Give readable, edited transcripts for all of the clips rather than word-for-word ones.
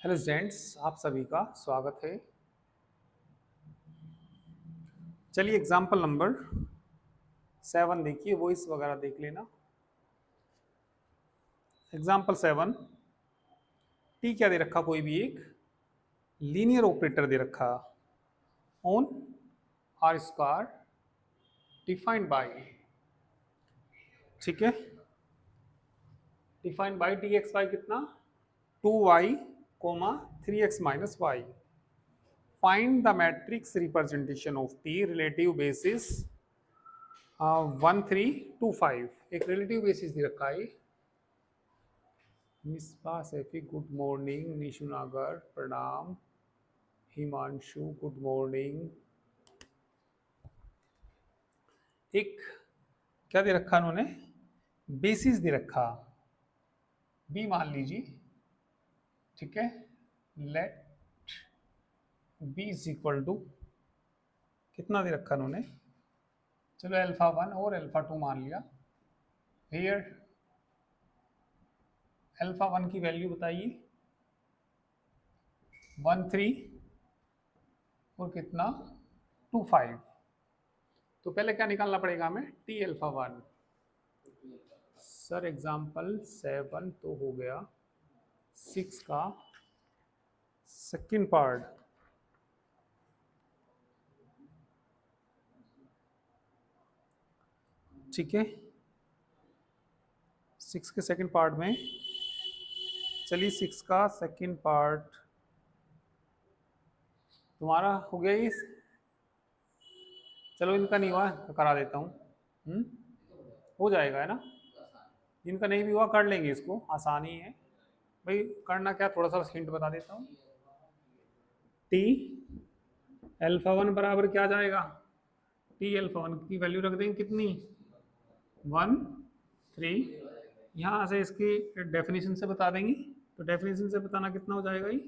Hello students, आप सभी का स्वागत है। चलिए एग्जाम्पल नंबर 7 देखिए, वॉइस वगैरह देख लेना। एग्जाम्पल 7, टी क्या दे रखा, कोई भी एक लीनियर ऑपरेटर दे रखा on R square defined by, ठीक है, defined by T X Y कितना 2y comma 3x minus Y. Find the matrix representation of T relative basis 1 3 2 5। एक रिलेटिव बेसिस दे रखा है। मिसबा सैफी गुड मॉर्निंग, निशु नागर प्रणाम, हिमांशु गुड मॉर्निंग। एक क्या दे रखा उन्होंने, बेसिस दे रखा बी मान लीजिए, ठीक है। Let B is equal to कितना दे रखा उन्होंने, चलो अल्फा 1 और अल्फा 2 मान लिया। हियर अल्फा 1 की वैल्यू बताइए 1 3 और कितना 2 5। तो पहले क्या निकालना पड़ेगा हमें, टी अल्फा 1। सर एग्जाम्पल 7 तो हो गया, 6 का सेकंड पार्ट, ठीक है। 6 के सेकंड पार्ट में, चलिए 6 का सेकंड पार्ट तुम्हारा हो गया ये। चलो इनका नहीं हुआ तो करा देता हूँ, हो जाएगा है ना। जिनका नहीं भी हुआ कर लेंगे, इसको आसानी है भाई। करना क्या, थोड़ा सा हिंट बता देता हूँ। टी अल्फा 1 बराबर क्या जाएगा, टी अल्फा 1 की वैल्यू रख देंगे कितनी 1 3। यहाँ से इसकी डेफिनेशन से बता देंगे, तो डेफिनेशन से बताना कितना हो जाएगा ये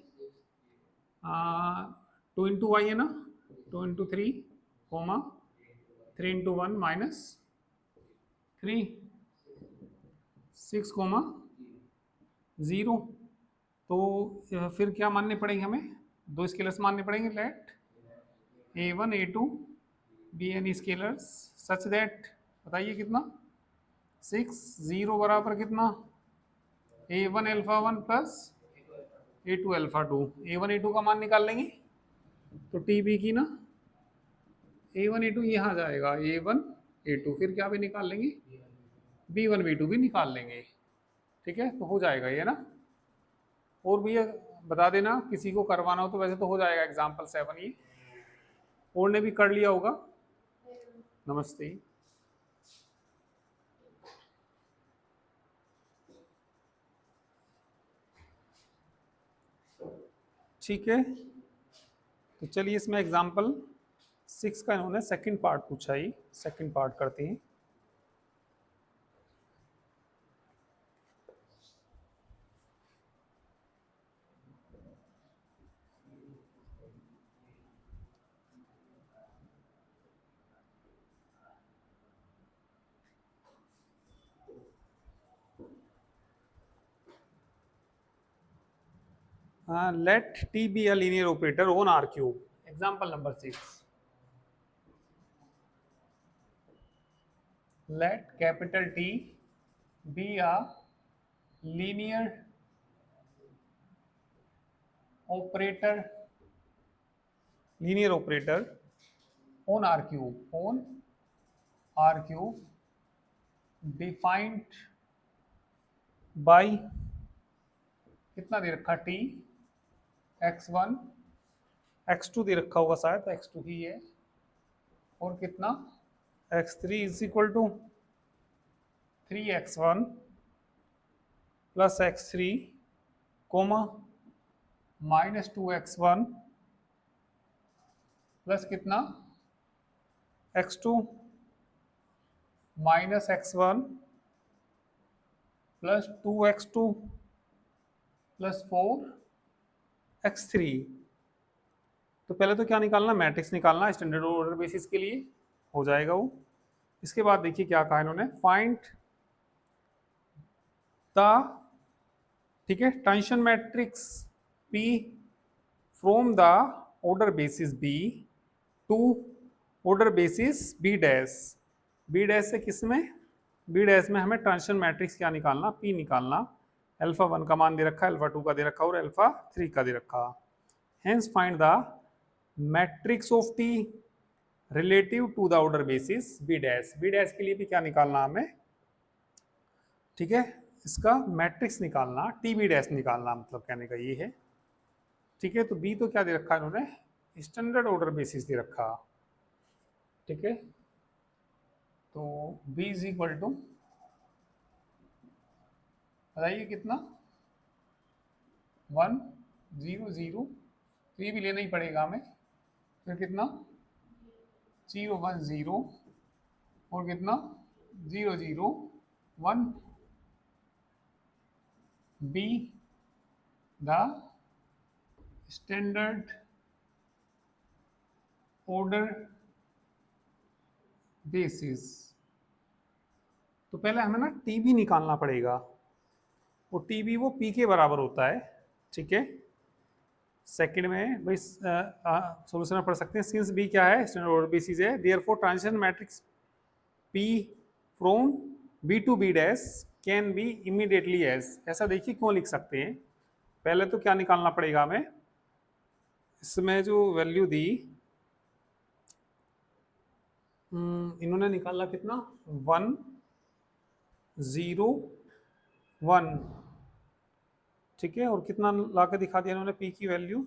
2 इंटू वाई है ना, 2 into 3 comma 3 into 1 minus 3 6 comma 0। तो फिर क्या मानने पड़ेंगे हमें, दो स्केलर्स मानने पड़ेंगे। Let A1 A2 be n scalars such that, बताइए कितना 6 0 बराबर कितना A1 alpha 1 plus A2 alpha 2। A1 A2 का मान निकाल लेंगे तो टी बी की ना A1 A2 यहाँ जाएगा, A1 A2 फिर क्या भी निकाल लेंगे, B1 B2 भी निकाल लेंगे, ठीक है। तो हो जाएगा ये ना। और भी ये बता देना किसी को करवाना हो तो, वैसे तो हो जाएगा एग्जाम्पल 7 ये, और ने भी कर लिया होगा। नमस्ते। ठीक है, तो चलिए इसमें एग्जाम्पल 6 का इन्होंने सेकंड पार्ट पूछा ही, सेकंड पार्ट करते हैं। Let T be a linear operator on R cube. Example number 6, let capital T be a linear operator, linear operator on R cube, on R cube defined by कितना दे रखा T x1 x2 दे रखा होगा शायद, x2 ही है, और कितना x3 is equal to 3x1 plus x3 comma -2x1 plus कितना x2 minus x1 plus 2x2 plus 4x3। तो पहले तो क्या निकालना, मैट्रिक्स निकालना स्टैंडर्ड ऑर्डर बेसिस के लिए, हो जाएगा वो। इसके बाद देखिए क्या कहा इन्होंने, फाइंड द, ठीक है, tension matrix P from the order basis B to order basis B dash। B dash से किस में? B dash में हमें ट्रांजिशन मैट्रिक्स क्या निकालना? P निकालना। अल्फा 1 का मान दे रखा है, अल्फा 2 का दे रखा है और अल्फा 3 का दे रखा। Hence find the matrix of T relative to the order basis B dash। B dash के लिए भी क्या निकालना हमें? ठीक है, इसका मैट्रिक्स निकालना, टी बी डैश निकालना, मतलब कहने का ये है। ठीक है, तो बी तो क्या दे रखा है इन्होंने? स्टैंडर्ड ऑर्डर बेसिस दे रखा। ठीक है, तो बी इज इक्वल टू, बताइए कितना? 1 0 0, तो ये भी लेना ही पड़ेगा हमें। फिर कितना? 0 1 0 और कितना? 0 0 1। Be the standard order basis. तो पहले हमें ना टी बी निकालना पड़ेगा, और टी बी वो पी के बराबर होता है। ठीक है, सेकंड में भाई सॉल्यूशन में पढ़ सकते हैं। सिंस बी क्या है? स्टैंडर्ड ऑर्डर बेसिस है, therefore transition matrix P from B to B dash can be immediately as. ऐसा देखिए क्यों लिख सकते हैं। पहले तो क्या निकालना पड़ेगा हमें? इसमें जो वैल्यू दी इन्होंने निकाला कितना? 1 0 1। ठीक है, और कितना ला के दिखा दिया इन्होंने पी की वैल्यू?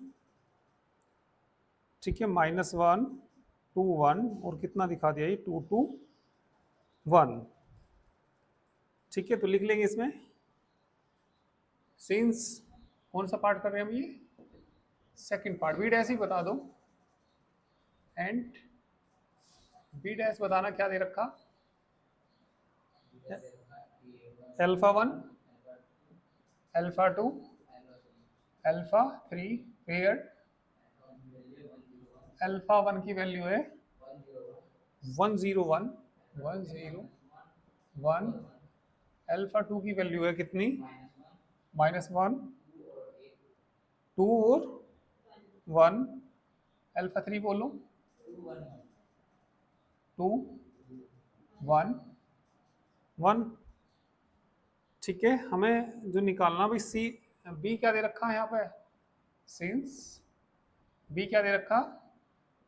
ठीक है, -1 2 1, और कितना दिखा दिया ये? 2 2 1। ठीक है, तो लिख लेंगे इसमें सिंस, कौन सा पार्ट कर रहे हैं हम? ये सेकंड पार्ट। बी डैश ही बता दो, एंड बी डैश बताना क्या दे रखा? Alpha 1 alpha 2 alpha 3 pair. Alpha 1 की वैल्यू है 1 0 1 1 0 1। अल्फा 2 की वैल्यू है कितनी? -1 2 और 1। अल्फा 3 बोलो 2 1 1। ठीक है, हमें जो निकालना भाई सी बी क्या दे रखा है यहाँ पे? सिंस बी क्या दे रखा?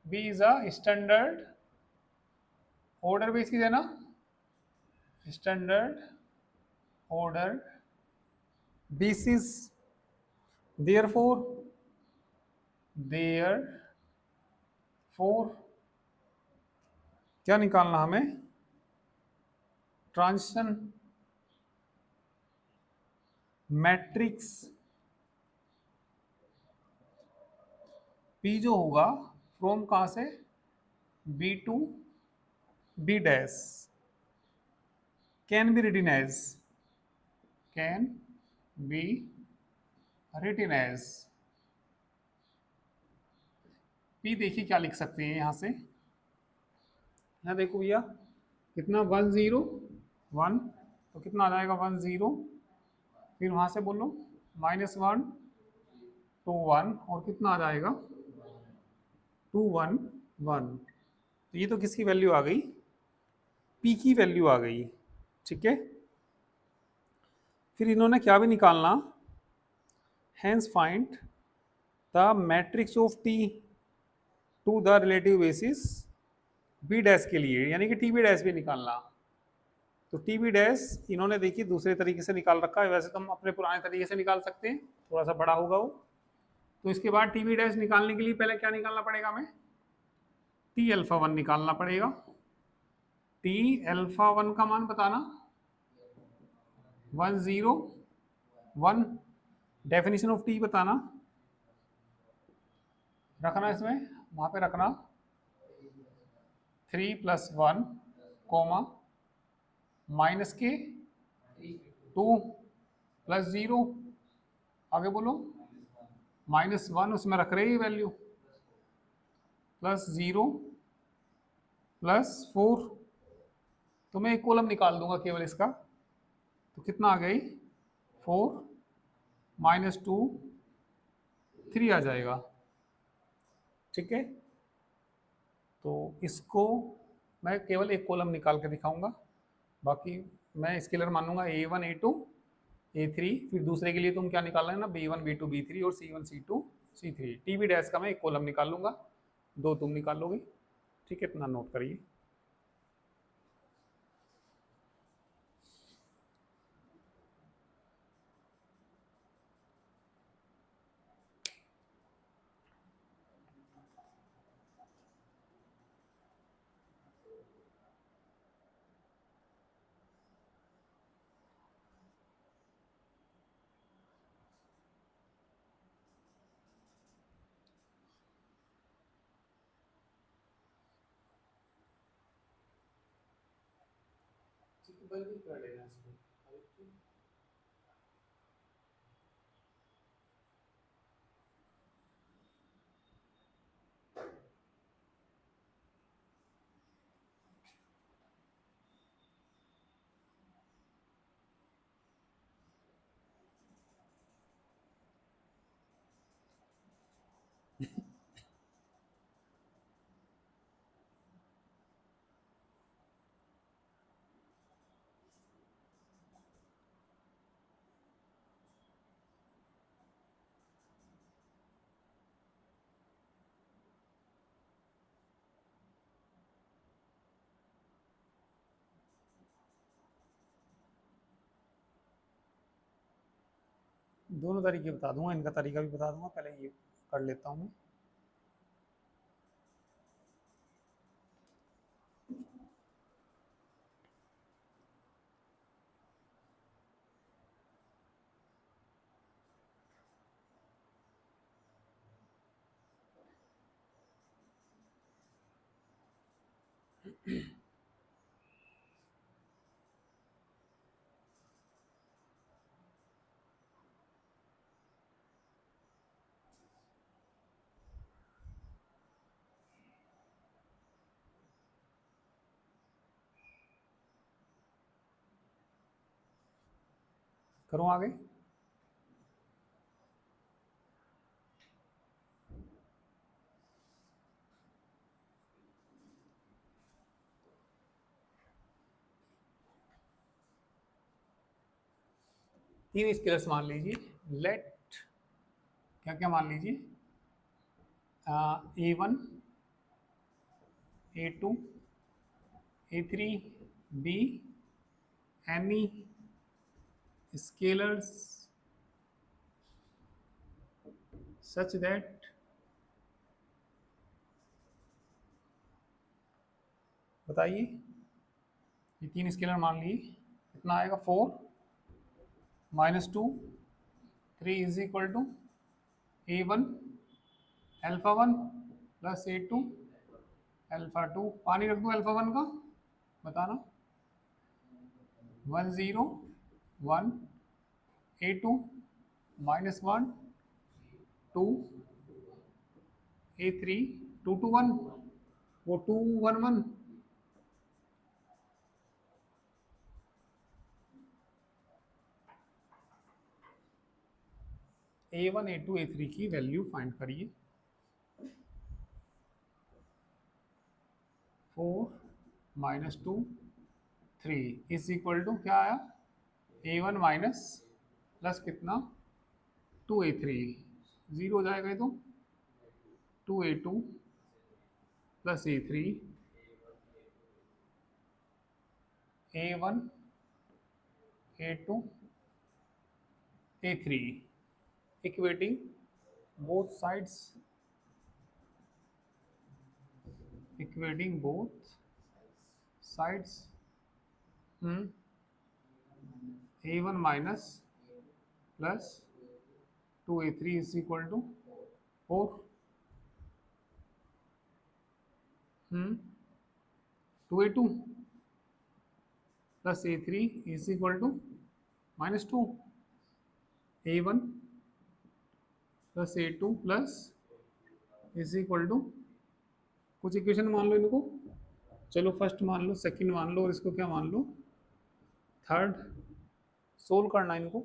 B is a standard order basis है ना, स्टैंडर्ड ऑर्डर बेसिस। देयरफॉर क्या निकालना हमें? ट्रांजिशन मैट्रिक्स पी जो होगा फ्रॉम कहां से? B to B dash can be written as P. देखिए क्या लिख सकते हैं यहां से? यहाँ देखो भैया कितना? 1 0 1, तो कितना आ जाएगा? 1 0, फिर वहां से बोलो -1 2 1, और कितना आ जाएगा? 2 1 1। तो ये तो किसकी वैल्यू आ गई? पी की वैल्यू आ गई। ठीक है, फिर इन्होंने क्या भी निकालना? Hence find the matrix of T to the relative basis B dash के लिए, यानी कि टी बी डैश भी निकालना। तो टी बी डैश इन्होंने देखिए दूसरे तरीके से निकाल रखा है, वैसे तो हम अपने पुराने तरीके से निकाल सकते हैं, थोड़ा सा बड़ा होगा वो। तो इसके बाद टी बी डैश निकालने के लिए पहले क्या निकालना पड़ेगा हमें? टी अल्फा 1 निकालना पड़ेगा। टी अल्फा 1 का मान बताना 1 0 1। डेफिनेशन ऑफ टी बताना, रखना इसमें, वहां पे रखना 3 + 1 कोमा माइनस के 2 + 0, आगे बोलो -1, उसमें रख रहे वैल्यू +0 +4। तो मैं एक कॉलम निकाल दूंगा केवल इसका, तो कितना आ गई? 4 -2 3 आ जाएगा। ठीक है, तो इसको मैं केवल एक कॉलम निकाल के दिखाऊंगा, बाकी मैं स्केलर मानूंगा A1 A2 A3, फिर दूसरे के लिए तुम क्या निकालना है ना, B1 B2 B3 और C1 C2 C3। TB dash का मैं एक कॉलम निकाल लूंगा, दो तुम निकाल लोगे। ठीक है, इतना नोट करिए। कर लेना इसको। दोनों तरीके बता दूंगा, इनका तरीका भी बता दूंगा, पहले ये कर लेता हूँ मैं। करूँ आगे? तीन स्केलर्स मान लीजिए, लेट क्या क्या मान लीजिए, A1 A2 A3 B any scalars such that बताइए, ये तीन स्केलर मान लिए, कितना आएगा 4 -2 3 is equal to A1 α1 plus A2 α2। पानी रख दो α1 का, बताना 1 0 1 A2 -1 2 A3 2 2 1 वो 2 1 1 A1 A2 A3 की वैल्यू फाइंड करिए। 4 -2 3 इज इक्वल टू क्या आया, A1 माइनस प्लस कितना 2 A3, 0 हो जाएगा ये तो, 2 A2 plus A3 A1 A2 A3 equating both sides, equating both sides A1 minus plus 2 A3 is equal to 4 2 A2 plus A3 is equal to -2 A1 plus A2 plus is equal to, कुछ equation मान लो इनको, चलो first मान लो, second मान लो, और इसको क्या मान लो, थर्ड। सोल्व करना इनको,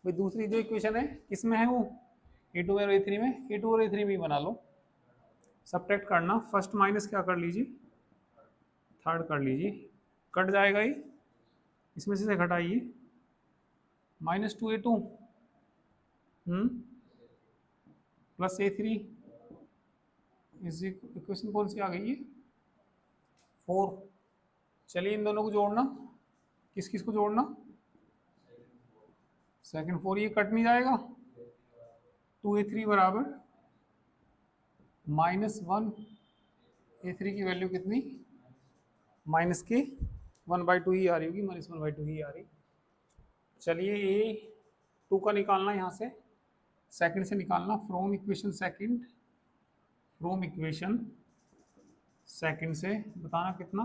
भाई दूसरी जो इक्वेशन है किसमें है वो, A2 और A3 में, A2 और A3 भी बना लो। सब्ट्रैक्ट करना, फर्स्ट माइनस क्या कर लीजिए, थर्ड कर लीजिए, कट जाएगा ये, इसमें से घटाइए, -2A2 plus A3 is equation कौन सी आ गई है, 4। चलिए इन दोनों को जोड़ना, किस किस को जोड़ना, सेकंड 4, ये कट नहीं जाएगा, 2A3 बराबर -1, A3 की वैल्यू कितनी, माइनस के 1/2 ही आ रही होगी, -1/2 ही आ रही। चलिए A2 का निकालना यहाँ से, सेकंड से निकालना, फ्रॉम इक्वेशन सेकंड से बताना कितना,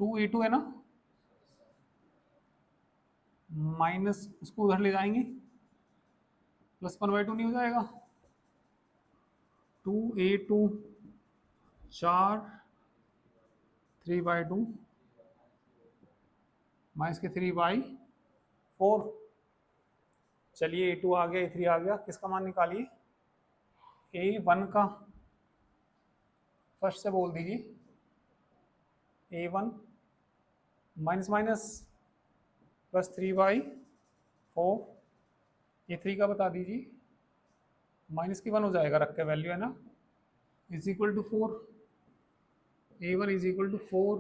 2A2 है ना, माइनस उसको उधर ले जाएंगे, +1/2 नहीं हो जाएगा, 2A2 4 3/2 माइनस के 3/4। चलिए A2 आ गया, A3 आ गया, किसका मान निकालिए, A1 का, फर्स्ट से बोल दीजिए, A1 माइनस माइनस +3/4, A3 का बता दीजिए, माइनस की 1 हो जाएगा, रख के वैल्यू है ना, is equal to 4, A1 is equal to 4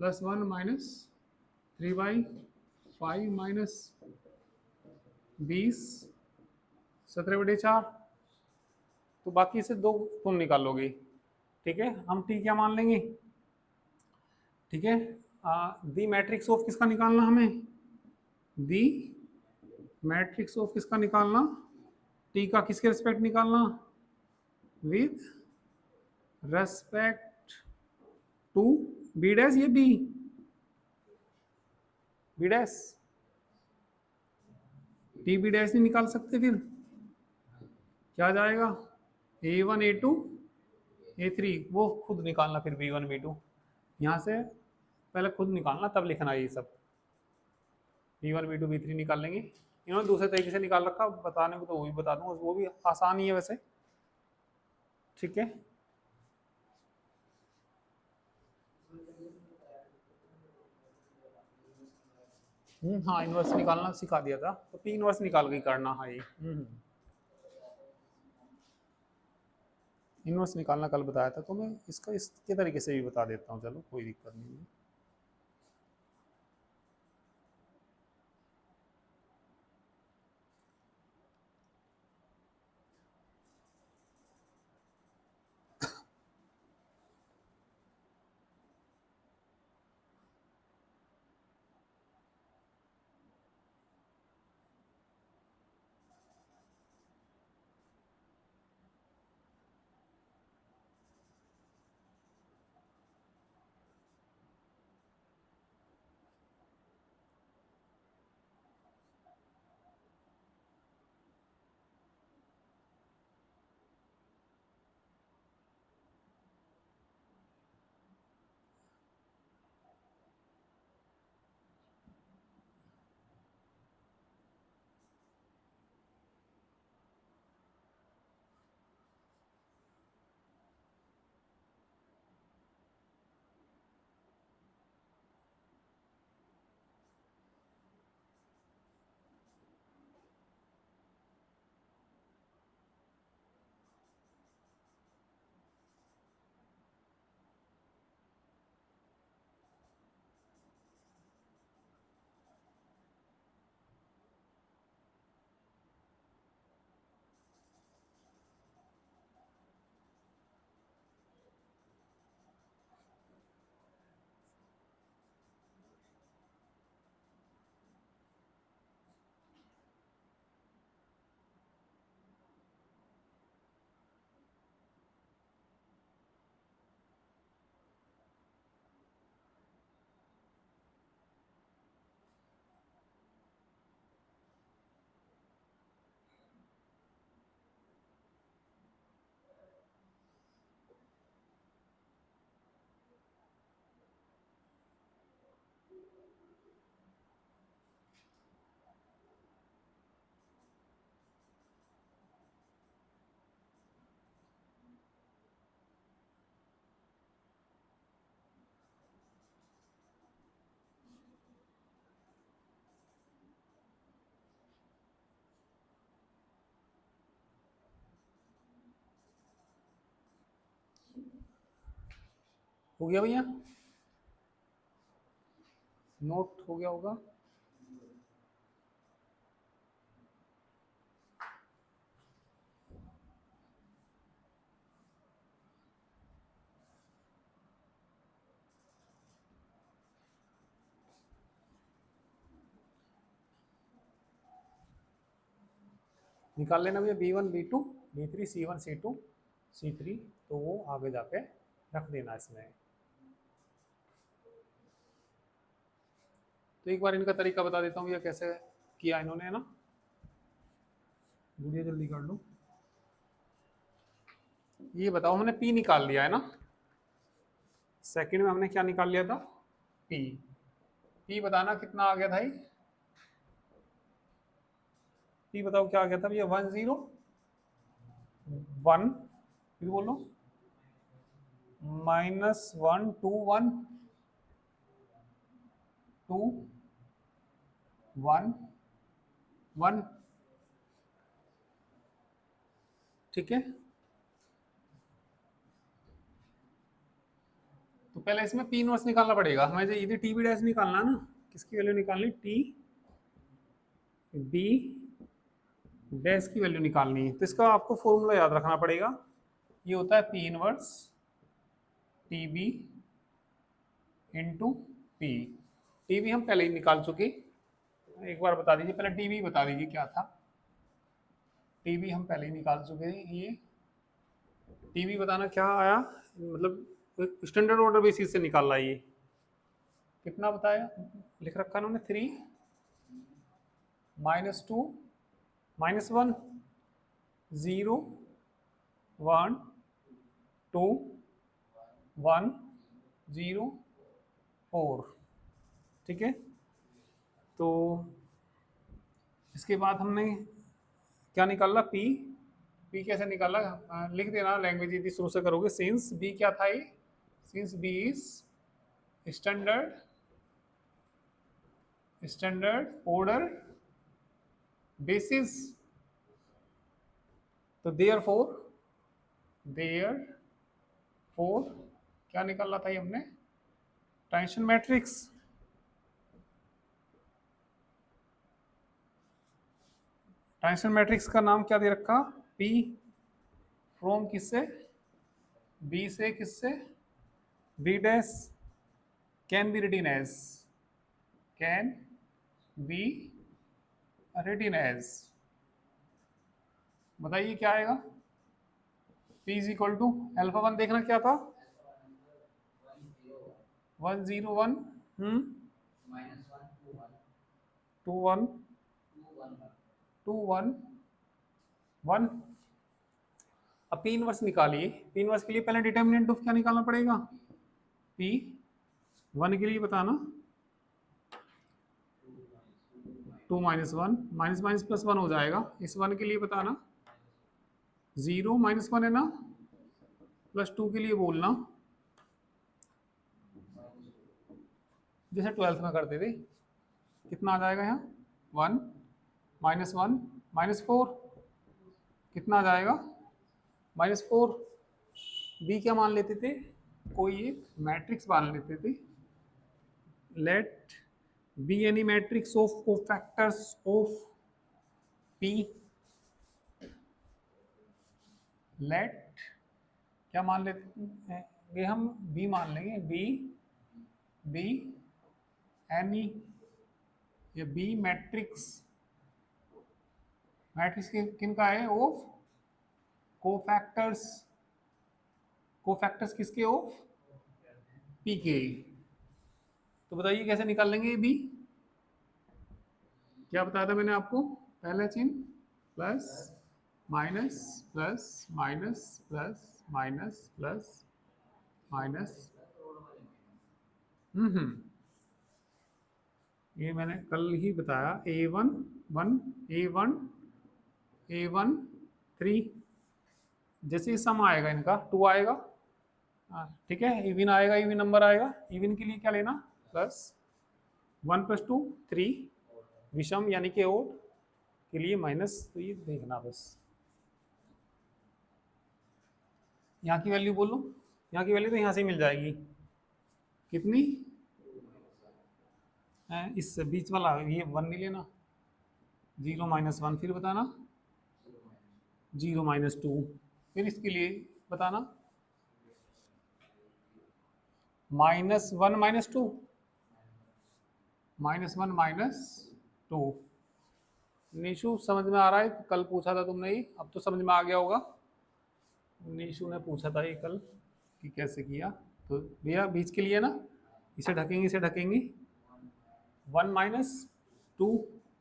+ 1 -3/5 -20 17/4। तो बाकी से 2 तुम निकालोगे, ठीक है, हम टी क्या मान लेंगे, ठीक है। दी मैट्रिक्स ऑफ किसका निकालना हमें, दी मैट्रिक्स ऑफ किसका निकालना, टी का किसके रिस्पेक्ट निकालना, with respect to B dash, ये B dash, T B dash नहीं निकाल सकते, फिर क्या आ जाएगा, A1 A2 A3, वो खुद निकालना, फिर B1 B2 यहाँ से पहले खुद निकालना, तब लिखना ये सब, B1 B2 B3 निकाल लेंगे। इन्होंने दूसरे तरीके से निकाल रखा, बताने को तो वो भी बता दूंगा, वो भी आसान ही है वैसे, ठीक है। हाँ इनवर्स निकालना सिखा दिया था, तो P इनवर्स निकाल के करना, हाँ ये इनवर्स निकालना कल बताया था, तो मैं इसका इसके तरीके से भी बता देता हूँ, चलो कोई दिक्कत नहीं है। हो गया भैया, नोट हो गया होगा। निकाल लेना भैया B1 B2 B3 C1 C2 C3, तो वो आगे जाके रख देना इसमें। तो एक बार इनका तरीका बता देता हूँ भैया कैसे किया इन्होंने, है ना। गुड़िया जल्दी कर लो। ये बताओ, हमने P निकाल लिया है ना, सेकंड में हमने क्या निकाल लिया था, P। P बताना कितना आ गया भाई, P बताओ क्या आ गया था भैया, 1 0 1, फिर बोलो -1 2 1 2 1 1, ठीक है। तो पहले इसमें P इनवर्स निकालना पड़ेगा हमें, यदि टी बी डैश निकालना ना, किसकी वैल्यू निकालनी, टी बी डैश की वैल्यू निकालनी है। तो इसका आपको फॉर्मूला याद रखना पड़ेगा, ये होता है P inverse T B into P. T B हम पहले ही निकाल चुके, एक बार बता दीजिए, पहले टी बी बता दीजिए क्या था। टी बी हम पहले ही निकाल चुके हैं, ये टी बी बताना क्या आया, मतलब स्टैंडर्ड ऑर्डर बेसिस से निकाल रहा है। ये कितना बताया, लिख रखा उन्होंने, 3 -2 -1 0 1 2 1 0 4, ठीक है। तो इसके बाद हमने क्या निकाला, P। P कैसे निकाला, लिख देना, लैंग्वेज यदि शुरू से करोगे। सिंस B क्या था ये, since B is standard order basis, तो देयर फोर क्या निकाला था ये हमने, ट्रांजिशन मैट्रिक्स। ट्रांजिशन मैट्रिक्स का नाम क्या दे रखा, P फ्रॉम किससे, B से किससे, B dash can be written as, बताइए क्या आएगा, P is equal to alpha 1 देखना क्या था, 1 0 1 2 1 2 1 1। अब P इनवर्स निकालिए, P इनवर्स के लिए पहले डिटर्मिनेंट ऑफ क्या निकालना पड़ेगा, P 1 के लिए बताना 2 -1 माइनस माइनस प्लस 1 हो जाएगा। इस 1 के लिए बताना 0 -1 है ना, +2 के लिए बोलना, जैसे 12th में करते थे। कितना आ जाएगा यहाँ, 1 -1 -4, कितना आ जाएगा, -4। B क्या मान लेते थे, कोई एक मैट्रिक्स मान लेते थे, let B any matrix of cofactors of P, let क्या मान लेते हैं हम, B मान लेंगे, बी एनी, ये B मैट्रिक्स, मैट्रिक्स किन का है, ऑफ कोफैक्टर्स, कोफैक्टर्स किसके, ऑफ P के। तो बताइए कैसे निकाल लेंगे B, क्या बताया था मैंने आपको, पहले चिन्ह plus minus plus minus plus minus plus minus, ये मैंने कल ही बताया, A1 1 A1 A1 3, जैसे सम आएगा इनका 2 आएगा, ठीक है, इवन आएगा, इवन नंबर आएगा, इवन के लिए क्या लेना, प्लस 1 + 2 3, विषम यानी कि ओड के लिए माइनस, तो ये देखना बस, यहाँ की वैल्यू बोलो, यहाँ की वैल्यू तो यहाँ से मिल जाएगी, कितनी है? इस बीच वाला ये 1 नहीं लेना, 0 - 1, फिर बताना 0 - 2, फिर इसके लिए बताना -1 - 2, -1 - 2। निशु समझ में आ रहा है? कल पूछा था तुमने ही, अब तो समझ में आ गया होगा। निशु ने पूछा था ये कल कि कैसे किया। तो भैया बीच के लिए ना, इसे ढकेंगे, इसे ढकेंगे, 1 - 2,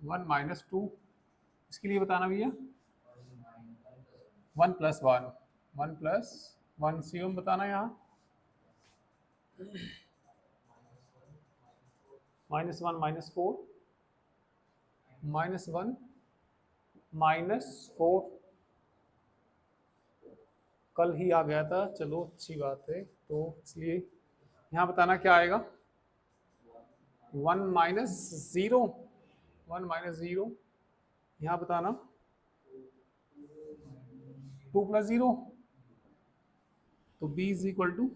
1 - 2, इसके लिए बताना भैया 1 + 1, 1 + 1 सीओम बताना यहाँ -1 - 4, -1 - 4, कल ही आ गया था, चलो अच्छी बात है। तो इसलिए यहाँ बताना क्या आएगा, 1 - 0, 1 - 0, यहाँ बताना 2 + 0, तो b इज इक्वल टू,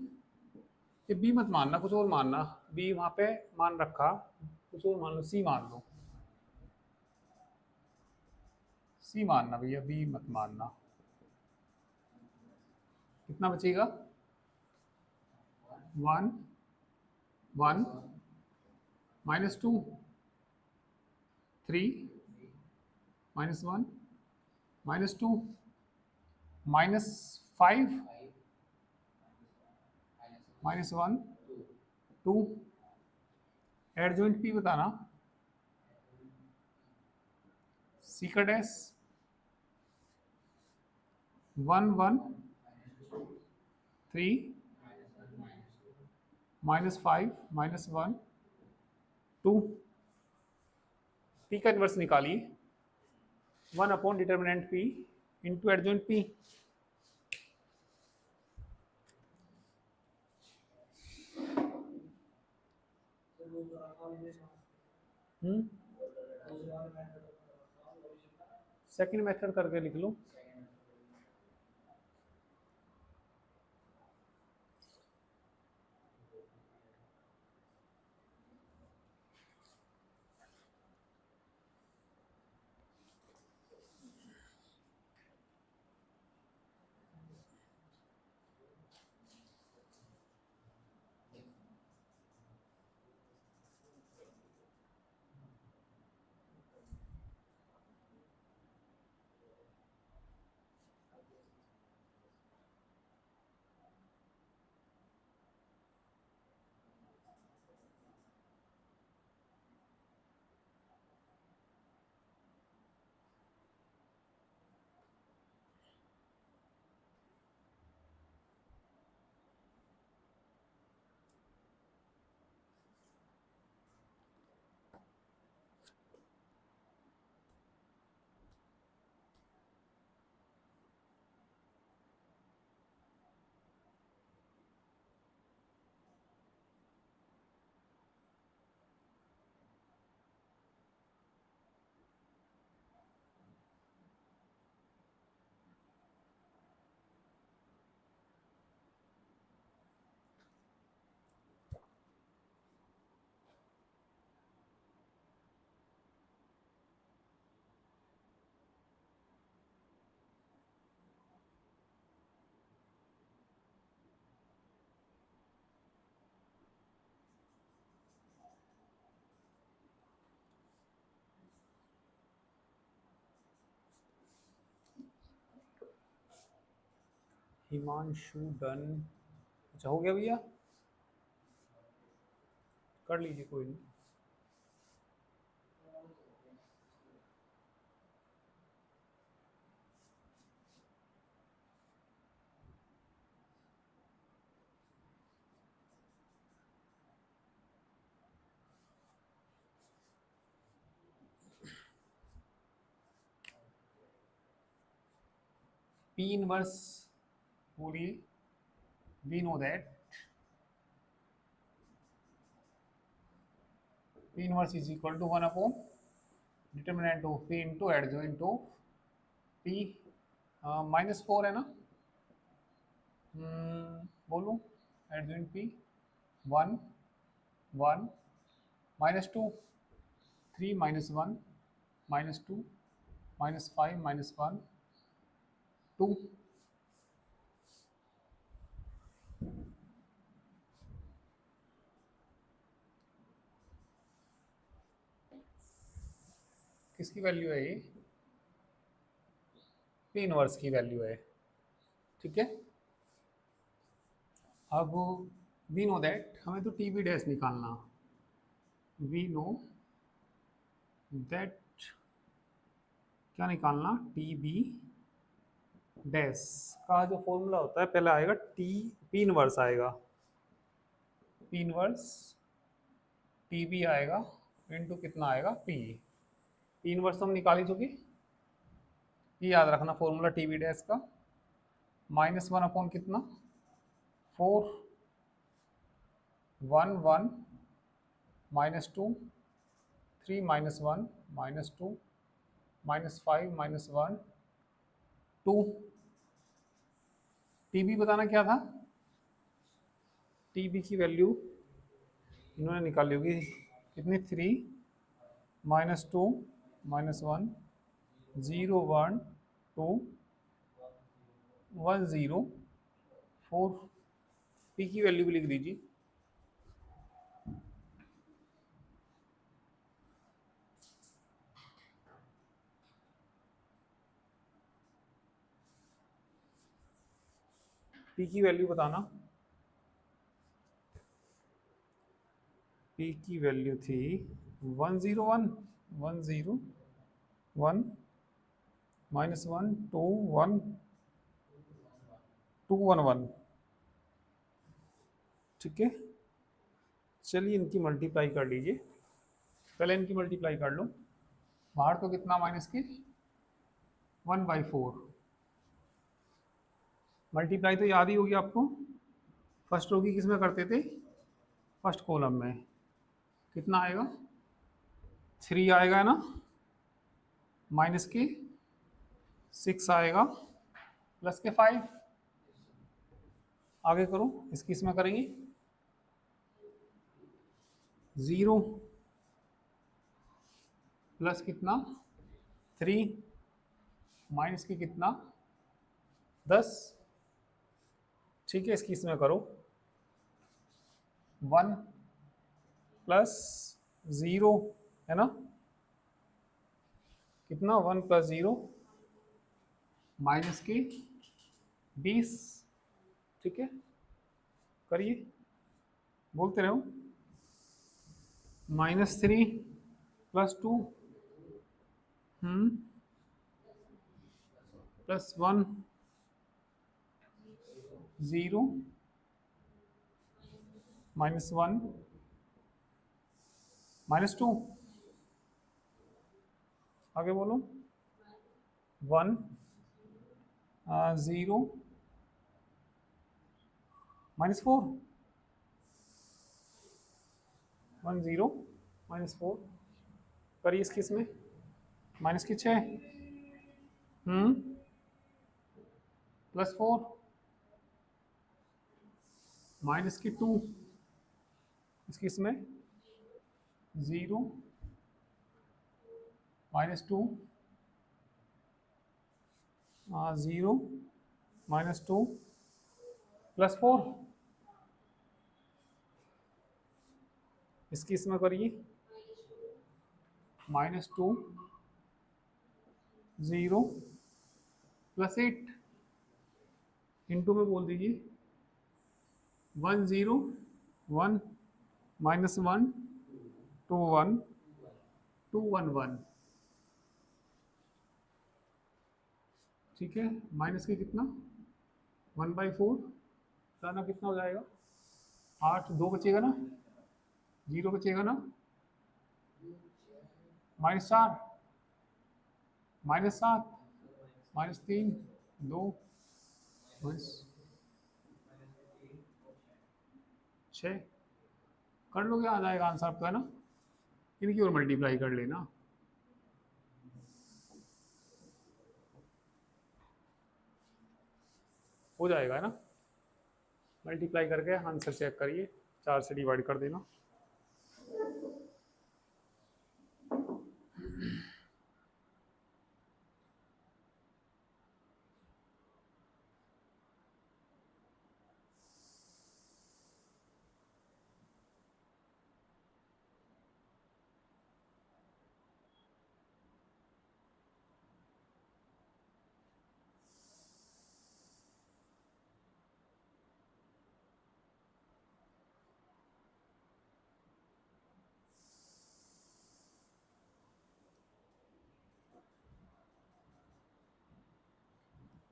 ये b मत मानना, कुछ और मानना, b वहां पे मान रखा, कुछ और मान लो, c मान लो, c मानना भैया, b मत मानना। कितना बचेगा, 1 1 -2, 3 -1 -2, -5 -1 2, एडजॉइंट p बताना, c का डैश 1 1 3 -5 -1 2, p का इन्वर्स निकालिए, 1/डिटर्मिनेंट p into adjoint p। Second method करके लिख लो। हिमांशु डन, अच्छा हो गया भैया, कर लीजिए कोई नहीं। P inverse बोलिए, we know that P inverse is equal to 1/determinant of P into adjoint of P, -4 है ना, बोलो एडजॉइंट P 1 1 -2, 3 -1 -2 -5 -1 2। किसकी वैल्यू है ये? पी इनवर्स की वैल्यू है, ठीक है। अब वी नो दैट, हमें तो टी बी डैश निकालना। वी नो दैट, क्या निकालना? टी बी डैश का जो फॉर्मूला होता है, पहले आएगा टी, पी इनवर्स आएगा, पी इनवर्स टी बी आएगा इनटू कितना आएगा? पी। पी इनवर्स तो हम निकाल ही चुके, ये याद रखना फॉर्मूला टी बी डैश का। -1 अपॉन कितना? 4 1 1 -2 3 -1 -2 -5 -1 2। टी बी बताना क्या था? टी बी की वैल्यू इन्होंने निकाली होगी कितनी? 3 -2 -1 0 1 2 1 0 4। पी की वैल्यू भी लिख दीजिए। पी की वैल्यू बताना। पी की वैल्यू थी 1 0 1 1 0 1 -1 2 1 2 1 1, ठीक है। चलिए इनकी मल्टीप्लाई कर लीजिए, पहले इनकी मल्टीप्लाई कर लो। बाहर तो कितना माइनस के 1/4। मल्टीप्लाई तो याद ही होगी आपको, फर्स्ट रो की किस में करते थे? फर्स्ट कॉलम में। कितना आएगा? 3 आएगा ना, माइनस के 6 आएगा, प्लस के 5। आगे करो, इसकी इसमें करेंगे 0 प्लस कितना? 3 माइनस के कितना? 10, ठीक है। इसकी इसमें करो 1 प्लस 0 है ना, कितना? 1 प्लस 0 माइनस के 20, ठीक है। करिए, बोलते रहो। -3 प्लस 2 प्लस 1 0 -1 -2। आगे बोलो 1 0 -4 1 0 -4। करिए इसकी इसमें माइनस की 6 प्लस 4 माइनस की 2। इसकी इसमें 0 -2 0 -2 प्लस 4। इसकी इसमें करिए -2 0 प्लस 8। इंटू में बोल दीजिए 1 0 1 -1 2 1 2 1 1, ठीक है। माइनस के कितना? 1/4, दाना कितना हो जाएगा? 8, 2 बचेगा ना, 0 बचेगा ना, -4 -7 -3 2 -6। कर लोगे, आ जाएगा आंसर आपका, है ना। इनकी और मल्टीप्लाई कर लेना। हो जाएगा, है ना। मल्टीप्लाई करके आंसर चेक करिए, 4 से डिवाइड कर देना।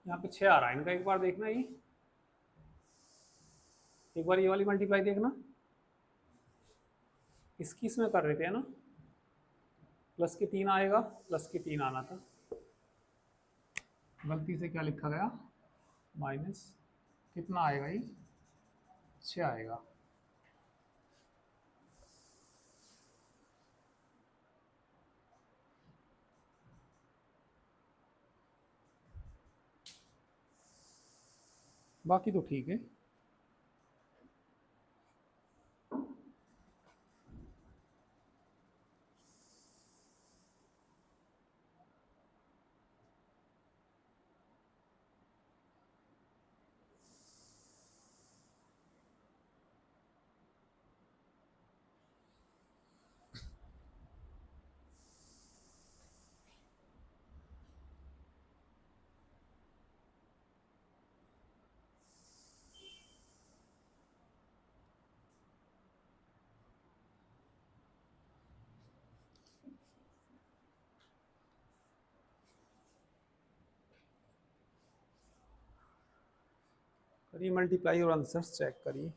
यहाँ पे 6 आ रहा है इनका, एक बार देखना, ये एक बार ये वाली मल्टीप्लाई देखना, इसकी इसमें कर रहे थे ना, प्लस के 3 आएगा, प्लस के 3 आना था, गलती से क्या लिखा गया, माइनस कितना आएगा, ये 6 आएगा। बाकी तो ठीक है। करिए मल्टीप्लाई और आंसर्स चेक करिए।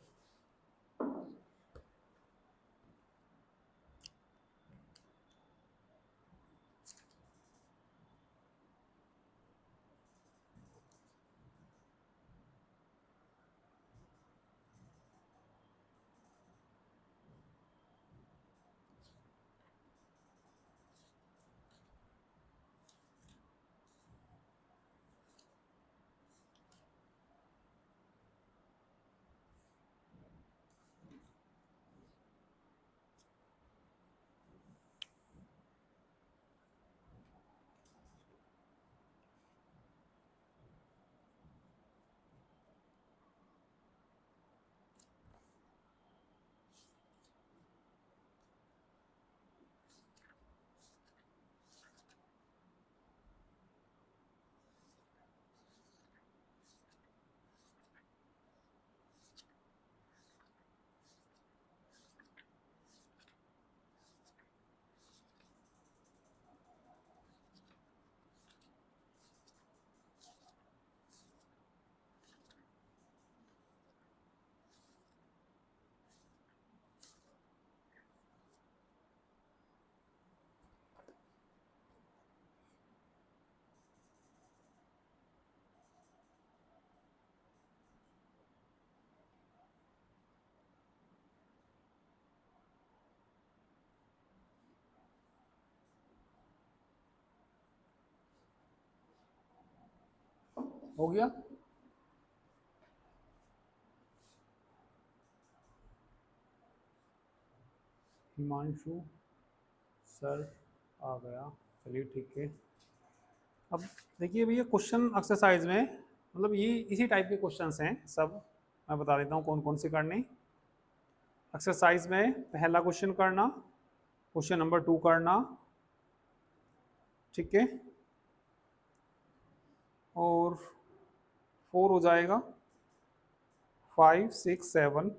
हो गया? हिमांशु सर आ गया, चलिए ठीक है। अब देखिए भैया क्वेश्चन एक्सरसाइज में मतलब ये इसी टाइप के क्वेश्चंस हैं सब, मैं बता देता हूँ कौन कौन से करने। एक्सरसाइज में पहला क्वेश्चन करना, क्वेश्चन नंबर 2 करना, ठीक है, और 4 हो जाएगा, 5, 6, 7,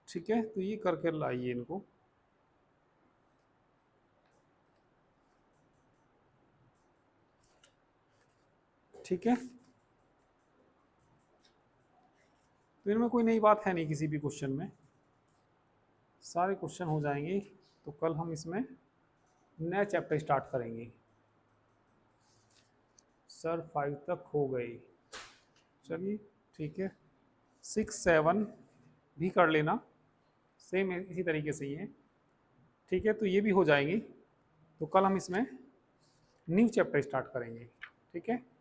ठीक है। तो ये करके लाइए इनको, ठीक है। तो इनमें कोई नई बात है नहीं किसी भी क्वेश्चन में, सारे क्वेश्चन हो जाएंगे। तो कल हम इसमें नया चैप्टर स्टार्ट करेंगे। सर 5 तक हो गई, चलिए ठीक है। 6, 7 भी कर लेना, सेम इसी तरीके से ही है, ठीक है। तो ये भी हो जाएंगी। तो कल हम इसमें न्यू चैप्टर स्टार्ट करेंगे, ठीक है।